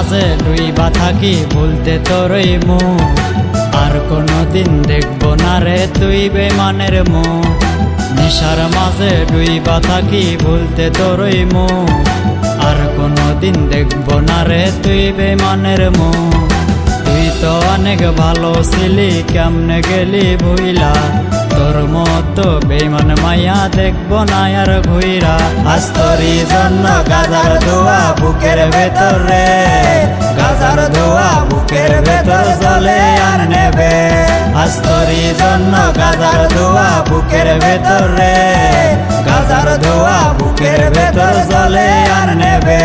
মাঝে ডুইবা থাকি ভুলতে তোরই মুখ, আর কোনোদিন দেখবো না রে তুই বেমানের মুখ। নেশার মাঝে ডুইবা থাকি ভুলতে তোরই মুখ, আর কোনোদিন দেখবো না রে তুই বেমানের মুখ। তুই তো অনেক ভালো ছিলি, কেমনে গেলি ভুইলা, তোর মতো বেমান মাইয়া দেখবো না আর ঘুইরা। আজ তোরই জন্য গাজার ধোয়া বুকের ভেতর রে, গাজার ধোয়া বুকের ভেতর জলে আর নেবে। আজ তোরই জন্য গাজার ধোয়া বুকের ভেতর রে, গাজার ধোয়া বুকের ভেতর জলে আর নেবে।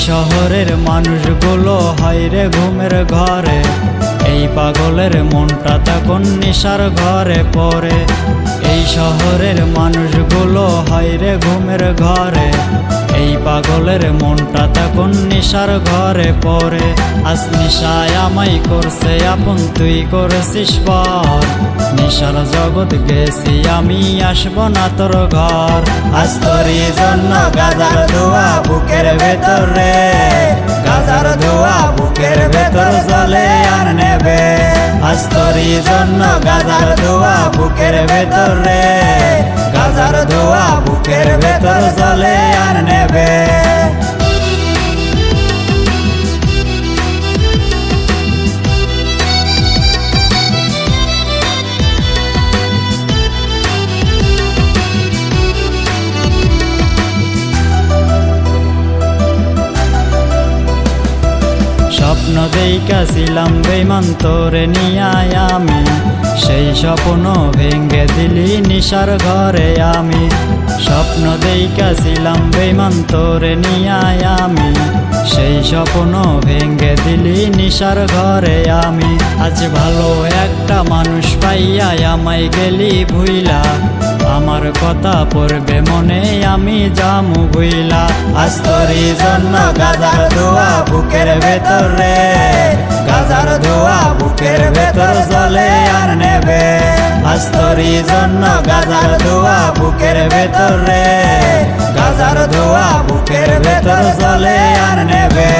শহরের মানুষগুলো হাইরে ঘুমের ঘরে, এই পাগলের মনটা তখন নেশার ঘরে পড়ে। এই শহরের মানুষগুলো হাইরে ঘুমের ঘরে, এই পাগলের মনটা তখন নেশার ঘরে পড়ে। আজ নেশায় আমায় করছে আপন, তুই করেছিস পর, নেশার জগৎ গেছি আমি, আসবো না তোর ঘর। আজ তোরই জন্য গাজার ধোয়া বুকের ভেতর রে, গাজার ধোয়া বুকের ভেতর জলে আর নেবে। আজ তোরই জন্য গাজার ধোয়া বুকের ভেতর রে, গাজার ধোয়া বুকের ভেতর জলে আর নেবে। স্বপ্ন দেইকাছিলাম বেমান তোরে নিয়ায় আমি, সেই স্বপ্ন ভেঙ্গে দিলি নিশার ঘরে আমি। স্বপ্ন দেইকাছিলাম বেমান তোরে নিয়ায় আমি, সেই স্বপ্ন ভেঙ্গে দিলি নিশার ঘরে আমি। আজ ভালো একটা মানুষ পাইয়া আমায় গেলি ভুইলা, আমার কথা পড়বে মনে আমি জামু ভুইলা। আজ তোরই জন্য গাজার ধোয়া বুকের ভেতর রে, গাজার ধোয়া বুকের ভেতর জলে আর নেবে। আজ তোরই জন্য গাজার ধোয়া বুকের ভেতর রে, গাজার ধোয়া বুকের ভেতর জলে আর নেবে।